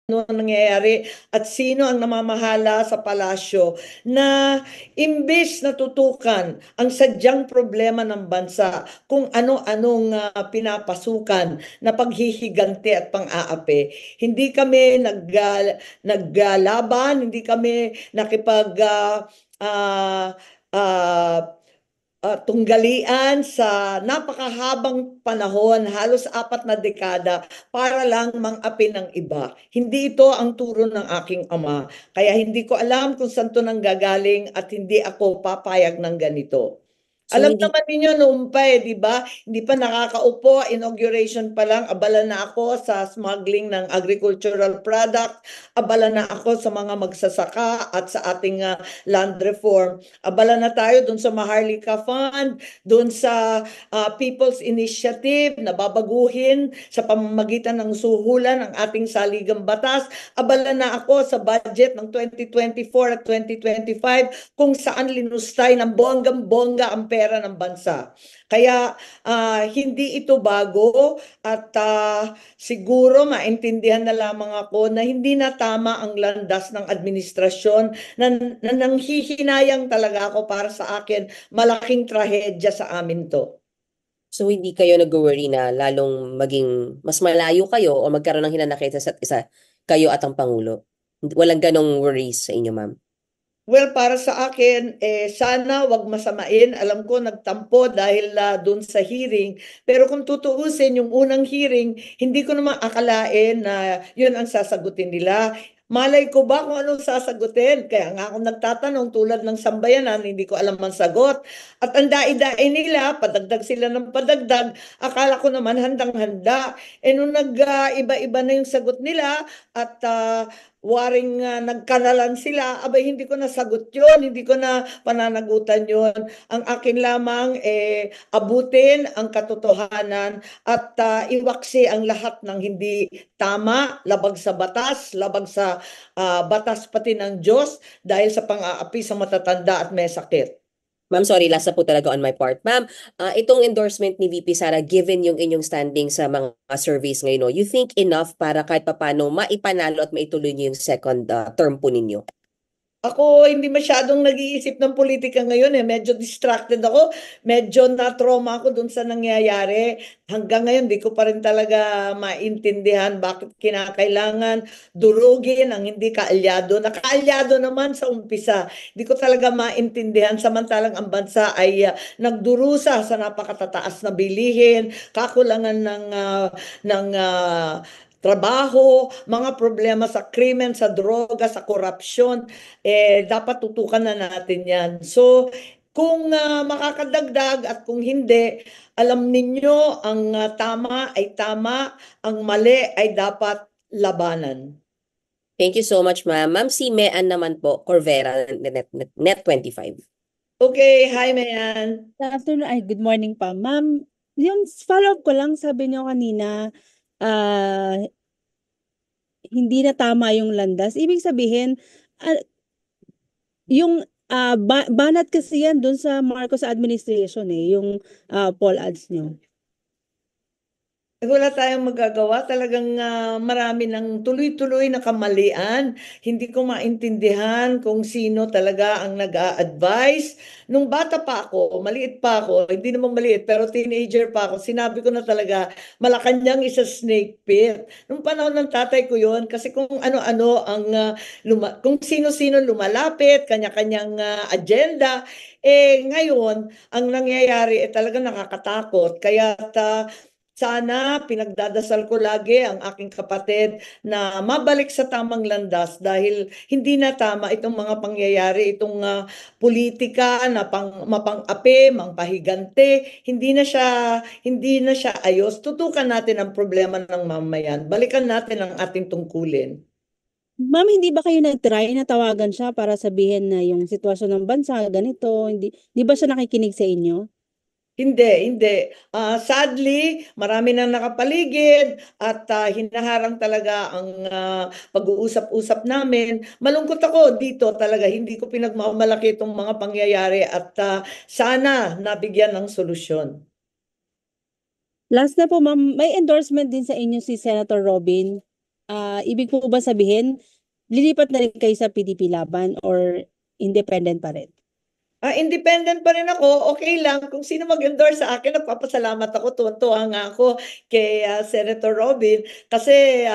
ano ang nangyayari at sino ang namamahala sa palasyo na imbes na tutukan ang sadyang problema ng bansa kung ano-anong pinapasukan na paghihigante at pang-aapi. Hindi kami naggalaban, hindi kami nakipag ah, ah, tunggalian sa napakahabang panahon, halos 4 na dekada, para lang mang-api ng iba. Hindi ito ang turo ng aking ama. Kaya hindi ko alam kung saan to nanggagaling at hindi ako papayag ng ganito. So Alam hindi naman ninyo noon pa di ba? Hindi pa nakakaupo, inauguration pa lang, abala na ako sa smuggling ng agricultural product, abala na ako sa mga magsasaka at sa ating land reform. Abala na tayo dun sa Maharlika Fund, dun sa People's Initiative na babaguhin sa pamamagitan ng suhulan ng ating saligang batas. Abala na ako sa budget ng 2024 at 2025 kung saan linustay ng bonggang-bongga ang pera ng bansa. Kaya hindi ito bago at siguro maintindihan na lamang ako na hindi na tama ang landas ng administrasyon na nanghihinayang talaga ako para sa akin malaking trahedya sa amin to. so hindi kayo nag-worry na lalong maging mas malayo kayo o magkaroon ng hinanakit sa isa't isa, kayo at ang Pangulo. Walang ganong worries sa inyo, ma'am. Well, para sa akin, sana wag masamain. Alam ko nagtampo dahil doon sa hearing. Pero kung tutuusin, yung unang hearing, hindi ko naman akalain na yun ang sasagutin nila. Malay ko ba kung anong sasagutin? Kaya nga ako nagtatanong tulad ng sambayanan, hindi ko alam ang sagot. At ang dai-dai nila, padagdag sila ng padagdag, akala ko naman handang-handa. Nung iba-iba na yung sagot nila at waring nagkanalan sila, abay hindi ko nasagot yun, hindi ko na pananagutan yun. Ang akin lamang abutin ang katotohanan at iwaksi ang lahat ng hindi tama, labag sa batas, labag sa batas pati ng Diyos dahil sa pang-aapi sa matatanda at may sakit. Ma'am, sorry, last na po talaga on my part. Ma'am, itong endorsement ni VP Sara, given yung inyong standing sa mga surveys ngayon, no, you think enough para kahit papano maipanalo at maituloy niyo yung second term po ninyo? Ako hindi masyadong nag-iisip ng politika ngayon Medyo distracted ako, medyo na-trauma ako dun sa nangyayari. Hanggang ngayon, di ko pa rin talaga maintindihan bakit kinakailangan durugin ang hindi kaalyado. Nakaalyado naman sa umpisa. Di ko talaga maintindihan samantalang ang bansa ay nagdurusa sa napakatataas na bilihin, kakulangan ng trabaho, mga problema sa krimen, sa droga, sa korupsyon, dapat tutukan na natin yan. So, kung makakadagdag at kung hindi, alam ninyo ang tama ay tama, ang mali ay dapat labanan. Thank you so much, ma'am. Ma'am, si Mean naman po, Corvera, Net 25. Okay, hi Mayan. Good afternoon, ay good morning pa. Ma'am, yung follow-up ko lang, sabi niyo kanina, ah, hindi na tama yung landas. Ibig sabihin, ah, yung banat kasi yan dun sa Marcos administration yung poll ads niyo. Wala tayong magagawa. Talagang marami ng tuloy-tuloy na kamalian. Hindi ko maintindihan kung sino talaga ang nag-a-advise. Nung bata pa ako, maliit pa ako, hindi naman maliit, pero teenager pa ako, sinabi ko na talaga, Malacanang is a snake pit. Nung panahon ng tatay ko yon kasi kung ano-ano ang, kung sino-sino lumalapit, kanya-kanyang agenda, ngayon, ang nangyayari talaga nakakatakot. Kaya sana pinagdadasal ko lagi ang aking kapatid na mabalik sa tamang landas dahil hindi na tama itong mga pangyayari, itong politika na mapang-api, mangpahigante, hindi na siya ayos. Tutukan natin ang problema ng mamayan. Balikan natin ang ating tungkulin. Ma'am, hindi ba kayo nag-try na tawagan siya para sabihin na yung sitwasyon ng bansa ganito? Hindi ba siya nakikinig sa inyo? Hindi, hindi. Sadly, marami nang nakapaligid at hinaharang talaga ang pag-uusap-usap namin. Malungkot ako dito talaga. Hindi ko pinagmamalaki itong mga pangyayari at sana nabigyan ng solusyon. Last na po, ma'am, may endorsement din sa inyo si Senator Robin. ibig po ba sabihin, lilipat na rin kayo sa PDP Laban or independent pa rin? Independent pa rin ako, okay lang. Kung sino mag-endorse sa akin, nagpapasalamat ako. Tuwan-tuwa nga ako kay Senator Robin. Kasi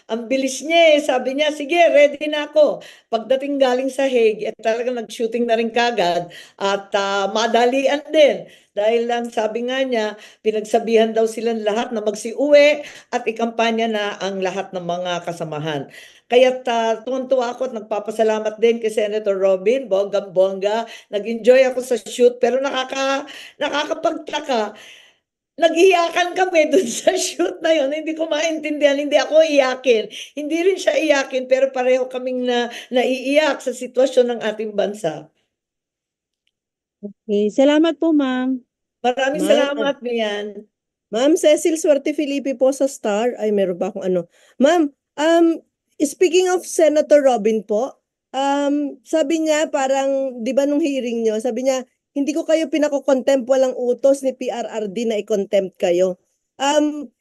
ang bilis niya eh. Sabi niya, sige, ready na ako. Pagdating galing sa Hague, talagang nag-shooting na rin kagad. At madalian din. Dahil lang sabi nga niya, pinagsabihan daw silang lahat na magsiuwi at ikampanya na ang lahat ng mga kasamahan. Kaya tuwan-tuwa ako at nagpapasalamat din kay Senator Robin, bonggang-bongga. Nag-enjoy ako sa shoot pero nakakapagtaka. Nag-iyakan kami dun sa shoot na yun. Hindi ko maintindihan. Hindi ako iyakin. Hindi rin siya iyakin pero pareho kaming naiiyak sa sitwasyon ng ating bansa. Okay, salamat po, ma'am. Maraming Ma'am, salamat, Mian. Ma'am Cecil Suerte Filipe po sa Star. Ay, meron ba akong ano? Ma'am, speaking of Senator Robin po, sabi niya parang, di ba nung hearing niyo, sabi niya, hindi ko kayo pinako-contempt, walang utos ni PRRD na i-contempt kayo.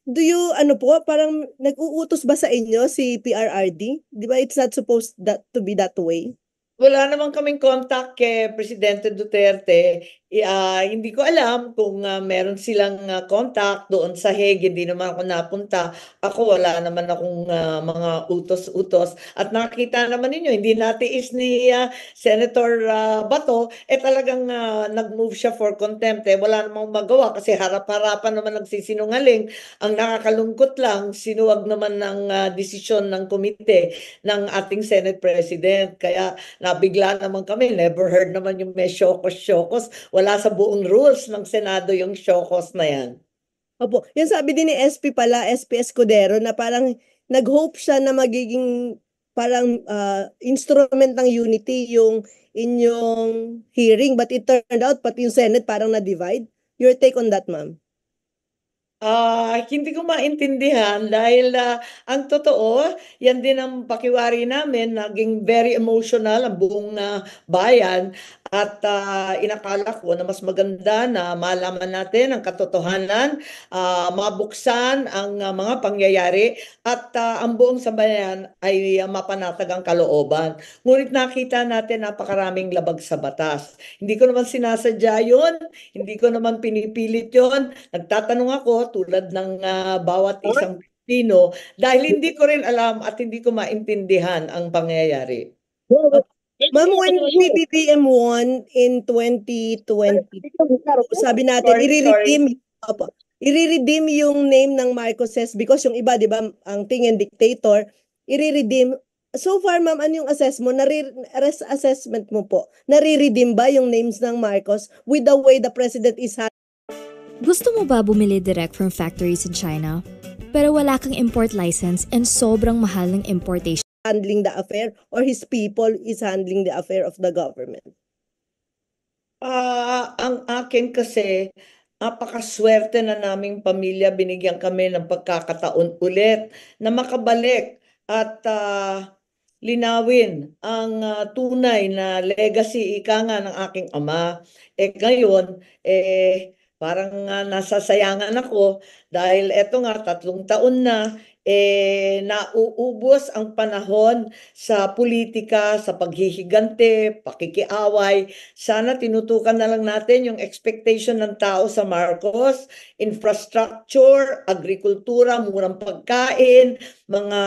Do you, ano po, parang nag-uutos ba sa inyo si PRRD? Di ba it's not supposed to be that way? Wala naman kaming contact kay Presidente Duterte. Hindi ko alam kung meron silang contact doon sa Hague. Hindi naman ako napunta. Ako wala naman akong mga utos-utos. At nakita naman ninyo, hindi natiis ni Senator Bato, talagang nag-move siya for contempt. Wala namang magawa kasi harap-harapan naman nagsisinungaling. Ang nakakalungkot lang, sinuwag naman ng desisyon ng komite ng ating Senate President. Kaya nabigla naman kami, never heard naman yung may syokos-syokos. Wala sa buong rules ng Senado yung syokos na yan. Opo, yan sabi din ni SP pala, SP Escudero, na parang nag-hope siya na magiging parang instrument ng unity yung inyong hearing, but it turned out pati yung Senate parang na-divide. Your take on that, ma'am? Hindi ko maintindihan dahil ang totoo, yan din ang pakiwari namin, naging very emotional ang buong bayan at inakala ko na mas maganda na malaman natin ang katotohanan, mabuksan ang mga pangyayari at ang buong sambayan ay mapanatag ang kalooban. Ngunit nakita natin napakaraming labag sa batas. Hindi ko naman sinasadya yun, hindi ko naman pinipilit yun. Nagtatanong ako tulad ng bawat isang Pilipino dahil hindi ko rin alam at hindi ko maintindihan ang pangyayari. Ma'am, when PBBM won in 2020, sabi natin, i-redeem yung name ng Marcoses because yung iba, di ba, ang tingin dictator, i-redeem. So far, ma'am, ano yung assessment mo po? Nare-redeem ba yung names ng Marcos with the way the president is Gusto mo ba bumili direct from factories in China? Pero wala kang import license and sobrang mahal ng importation? handling the affair or his people is handling the affair of the government? Ang akin kasi, napakaswerte na naming pamilya, binigyan kami ng pagkakataon ulit na makabalik at linawin ang tunay na legacy ika nga ng aking ama. Ngayon, parang nasasayangan ako dahil eto nga 3 taon na nauubos ang panahon sa politika, sa paghihigante, pakikiaway. Sana tinutukan na lang natin yung expectation ng tao sa Marcos, infrastructure, agrikultura, murang pagkain, mga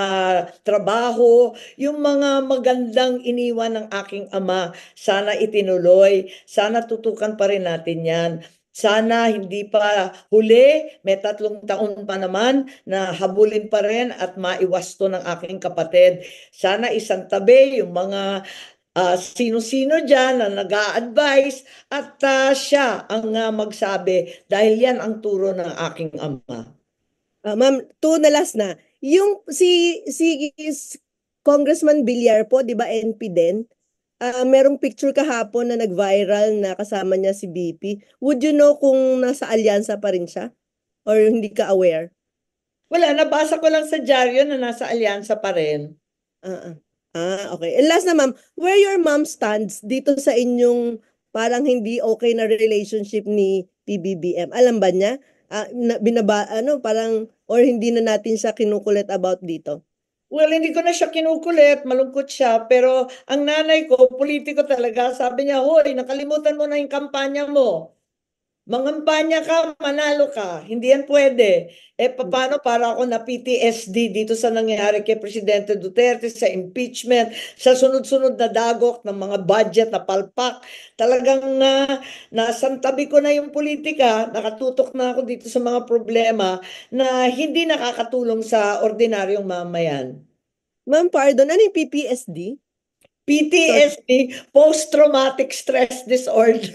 trabaho, yung mga magandang iniwan ng aking ama. Sana itinuloy, sana tutukan pa rin natin yan. Sana hindi pa huli, may 3 taon pa naman na habulin pa rin at maiwasto ng aking kapatid. Sana isang tabi yung mga sino-sino dyan na nag-a-advise at siya ang magsabi dahil yan ang turo ng aking ama. Ma'am, 2 na last na. Yung si Congressman Villar po, di ba NP din? Merong picture kahapon na nag-viral na kasama niya si BP. Would you know kung nasa alyansa pa rin siya? Or hindi ka aware? Wala, nabasa ko lang sa dyaryo na nasa alyansa pa rin. Okay. And last na ma'am, where your mom stands dito sa inyong parang hindi okay na relationship ni PBBM? Alam ba niya? Parang, or hindi na natin siya kinukulit about dito? Well, hindi ko na siya kinukulit, malungkot siya, pero ang nanay ko, politiko talaga, sabi niya, hoy, nakalimutan mo na yung kampanya mo. Mangampanya ka, manalo ka. Hindi yan pwede. Paano para ako na PTSD dito sa nangyari kay Presidente Duterte, sa impeachment, sa sunod-sunod na dagok ng mga budget na palpak. Talagang nasantabi ko na yung politika, nakatutok na ako dito sa mga problema na hindi nakakatulong sa ordinaryong mamayan. Ma'am, pardon, ano yung PPSD? PTSD, Post-Traumatic Stress Disorder.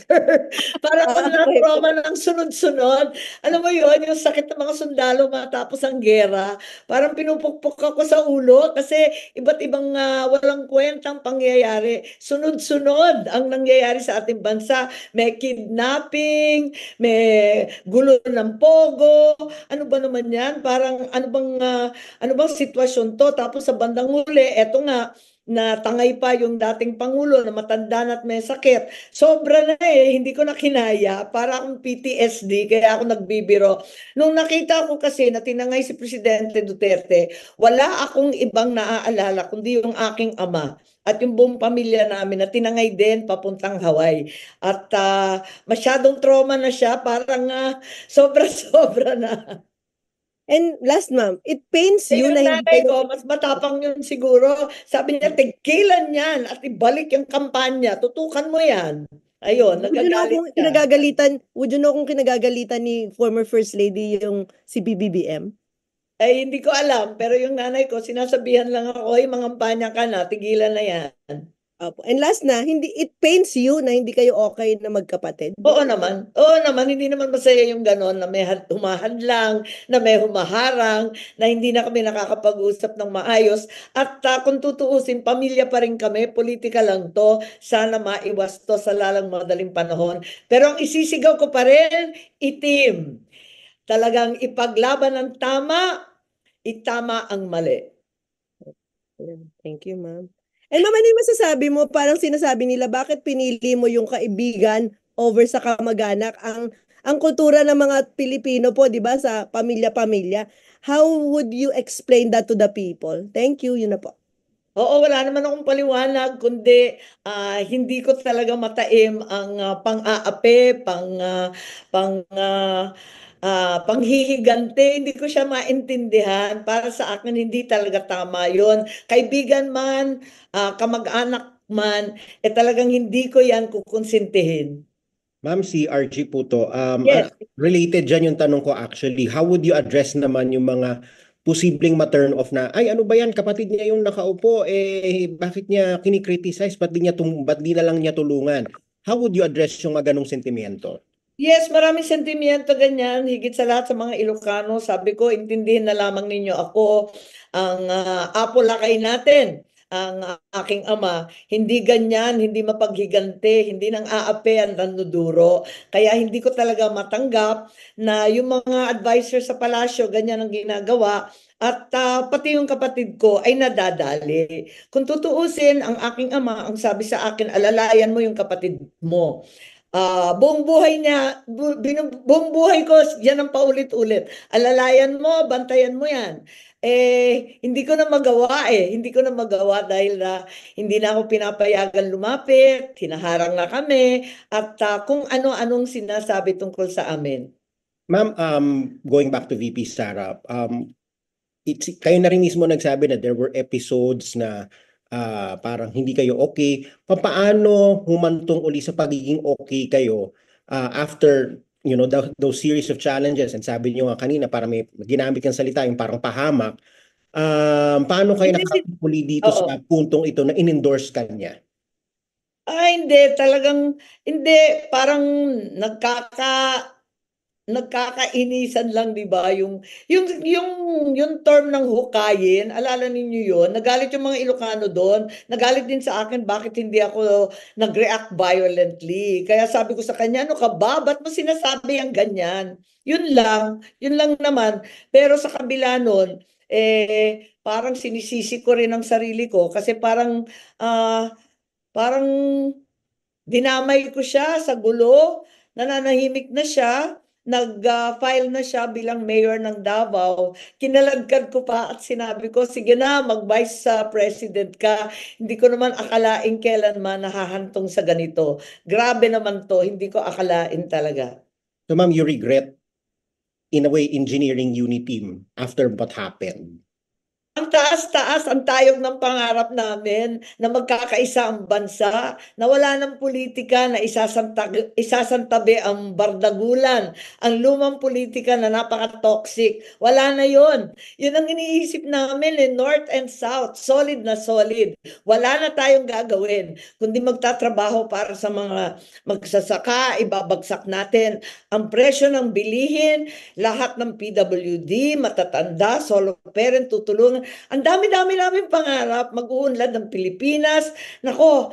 Para ako Okay. na-trauma ng sunod-sunod. Alam mo yun, yung sakit ng mga sundalo matapos ang gera. Parang pinupukpok ako sa ulo kasi iba't ibang walang kwentang pangyayari. Sunod-sunod ang nangyayari sa ating bansa. May kidnapping, may gulo ng pogo. Ano ba naman yan? Parang ano bang sitwasyon to? Tapos sa bandang huli, eto nga, na tangay pa yung dating Pangulo na matanda na at may sakit. Sobra na hindi ko na kinaya. Para akong PTSD, kaya ako nagbibiro. Nung nakita ko kasi na tinangay si Presidente Duterte, wala akong ibang naaalala kundi yung aking ama at yung buong pamilya namin na tinangay din papuntang Hawaii. At masyadong trauma na siya, parang sobra-sobra na. And last, ma'am, it pains you Yung na hindi nanay kayo... ko, mas matapang yun siguro. Sabi niya, tigilan yan at ibalik yung kampanya. Tutukan mo yan. Ayun, nagagalit siya. Would you know kung kinagagalitan ni former First Lady yung si BBBM? Ay, hindi ko alam. Pero yung nanay ko, sinasabihan lang ako, ay, mangampanya ka na, tigilan na yan. Opo. And last na, it pains you na hindi kayo okay na magkapatid? Oo naman. Oo naman, hindi naman masaya yung ganon na may humahadlang, na may humaharang, na hindi na kami nakakapag-usap ng maayos. At kung tutuusin, pamilya pa rin kami, politika lang to. Sana maiwas to sa lalang madaling panahon. Pero ang isisigaw ko pa rin, itim. Talagang ipaglaban ng tama, itama ang mali. Thank you, ma'am. And ma'am, ano yung masasabi mo? Parang sinasabi nila, bakit pinili mo yung kaibigan over sa kamag-anak? Ang kultura ng mga Pilipino po, di ba, sa pamilya-pamilya. How would you explain that to the people? Thank you, yun na po. Oo, wala naman akong paliwanag, kundi hindi ko talaga mataim ang pang-aapi, panghihigante, hindi ko siya maintindihan. Para sa akin, hindi talaga tama yon. Kaibigan man, kamag-anak man, talagang hindi ko yan kukonsintihin. Ma'am, si RG po to. Yes. Related dyan yung tanong ko actually. How would you address naman yung mga posibleng ma-turn off na, ay ano ba yan, kapatid niya yung nakaupo, bakit niya kinikriticize, ba't di na lang niya tulungan? How would you address yung mga ganong sentimiento? Yes, maraming sentimiento ganyan. Higit sa lahat sa mga Ilocano, sabi ko, intindihin na lamang ninyo ako, ang apo lakay natin, ang aking ama. Hindi ganyan, hindi mapaghigante, hindi nang aape ang nanduduro. Kaya hindi ko talaga matanggap na yung mga advisor sa palasyo, ganyan ang ginagawa. At pati yung kapatid ko ay nadadali. Kung tutuusin, ang aking ama, ang sabi sa akin, alalayan mo yung kapatid mo. Buong buhay niya, buong buhay ko, yan ang paulit-ulit. Alalayan mo, bantayan mo yan. Hindi ko na magawa Hindi ko na magawa dahil hindi na ako pinapayagan lumapit, hinaharang na kami, at kung ano-anong sinasabi tungkol sa amin. Ma'am, going back to VP Sara, kayo na rin mismo nagsabi na there were episodes na parang hindi kayo okay. Paano humantong uli sa pagiging okay kayo after those series of challenges? And sabi niyo nga kanina, para may ginamit kang salita, yung parang pahamak. Paano kayo nakakapuli dito sa puntong ito na in-endorse ka niya? Hindi. Talagang, hindi. Parang nagkakainisan lang, di ba? Yung term ng hukayin, alala ninyo yun? Nagalit yung mga Ilocano doon. Nagalit din sa akin, bakit hindi ako nag-react violently. Kaya sabi ko sa kanya, ano ka ba? Ba't mo sinasabi ang ganyan? Yun lang naman. Pero sa kabila nun, parang sinisisi ko rin ang sarili ko kasi parang dinamay ko siya sa gulo, nananahimik na siya. nag-file na siya bilang mayor ng Davao, kinalagkad ko pa at sinabi ko, sige na, mag-vice president ka. Hindi ko naman akalain kailanman nahahantong sa ganito. Grabe naman to, hindi ko akalain talaga. So ma'am, you regret in a way engineering Uniteam after what happened? Ang taas-taas ang tayog ng pangarap namin na magkakaisa ang bansa, na wala ng politika na isasantabi ang bardagulan, ang lumang politika na napaka-toxic. Wala na yon. Yun ang iniisip namin North and South, solid na solid. Wala na tayong gagawin, kundi magtatrabaho para sa mga magsasaka, ibabagsak natin ang presyo ng bilihin, lahat ng PWD, matatanda, solo parent, tutulungan. Ang dami-dami namin pangarap, mag-uunlad ng Pilipinas. Nako,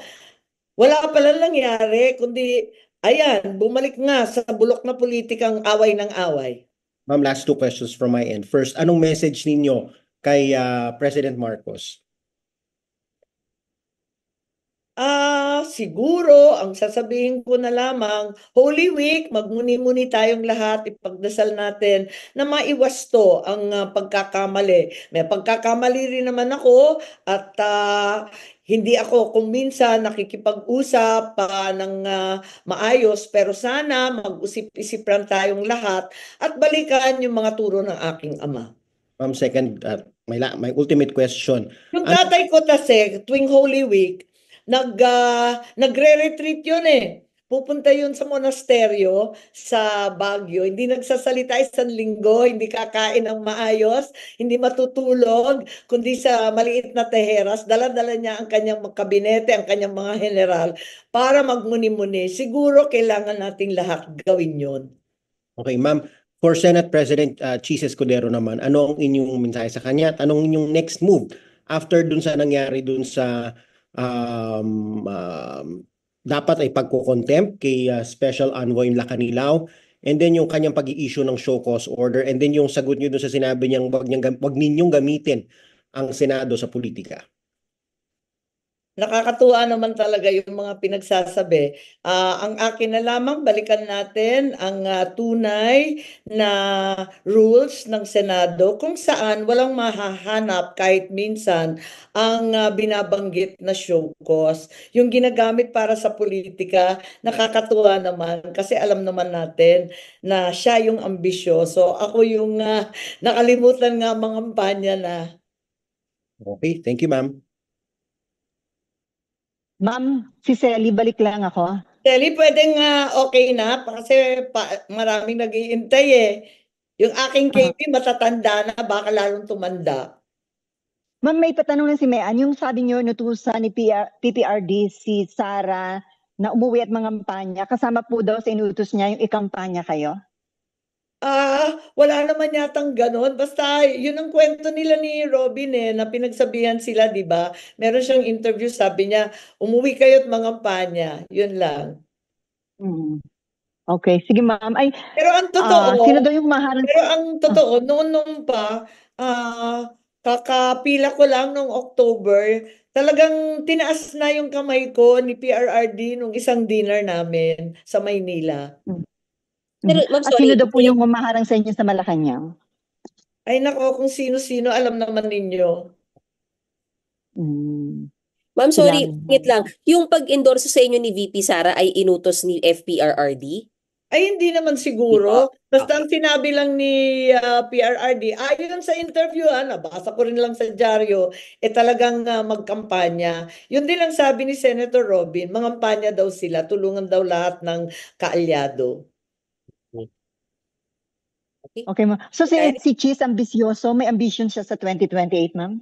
wala pala nangyari, kundi, ayan, bumalik nga sa bulok na politikang away ng away. Ma'am, last two questions from my end. First, anong message ninyo kay President Marcos? Siguro, ang sasabihin ko na lamang, Holy Week, magmuni-muni tayong lahat, ipagdasal natin na maiwasto ang pagkakamali. May pagkakamali rin naman ako at hindi ako kung minsan nakikipag-usap ng maayos, pero sana mag-usip-isip lang tayong lahat at balikan yung mga turo ng aking ama. Ma'am, second, my ultimate question. Yung tatay ko kasi, tuwing Holy Week, nagre-retreat yun eh. Pupunta yun sa monasteryo sa Baguio. Hindi nagsasalita isang linggo, hindi kakain ng maayos, hindi matutulog, kundi sa maliit na teheras. Dala-dala niya ang kanyang kabinete, ang kanyang mga general para magmuni-muni. Siguro kailangan nating lahat gawin yun. Okay, ma'am. For Senate President Chis Escudero naman, ano ang inyong mensahe sa kanya at anong inyong next move after dun sa nangyari dun sa dapat ay pagko-contempt kay Special Envoy Lacanilao, and then yung kanyang pag-i-issue ng show cause order, and then yung sagot niyo dun sa sinabi niyang wag ninyong gamitin ang Senado sa politika? Nakakatuwa naman talaga yung mga pinagsasabi. Ang akin na lamang, balikan natin ang tunay na rules ng Senado kung saan walang mahahanap kahit minsan ang binabanggit na show cause. Yung ginagamit para sa politika, nakakatuwa naman kasi alam naman natin na siya yung ambisyoso. Ako yung nakalimutan nga mangampanya na. Okay, thank you, ma'am. Ma'am, si Sally, balik lang ako. Kelly, pwedeng okay na kasi maraming nag-iintay eh. Yung aking KP matatanda na, baka lalong tumanda. Ma'am, may patanong lang si Mayan. Yung sabi niyo, nutusan ni PPRD si Sara na umuwi at mangampanya, kasama po daw sa inutos niya yung ikampanya kayo? Wala naman yatang ganon. Basta, yun ang kwento nila ni Robin na pinagsabihan sila, di ba? Meron siyang interview, sabi niya, umuwi kayo at mangampanya. Yun lang. Okay, sige ma'am. Ay, Pero ang totoo, sino daw yung maharang? Pero ang totoo, noon pa, kakapila ko lang noong October, talagang tinaas na yung kamay ko ni PRRD nung isang dinner namin sa Maynila. Pero, ma'am, At sorry. sino daw po yung humaharang sa inyo sa Malacanang? Ay nako, kung sino-sino, alam naman ninyo. Ma'am, sorry, Salamat. wait lang. Yung pag-endorse sa inyo ni VP Sara ay inutos ni FPRRD? Ay hindi naman siguro. Basta ang sinabi lang ni PRRD, ayon sa interview, nabasa ko rin lang sa dyaryo, talagang magkampanya. Yun din ang sabi ni Senator Robin, mangampanya daw sila, tulungan daw lahat ng kaalyado. Okay ma'am. So si Cheese ambisyoso, may ambition siya sa 2028 ma'am?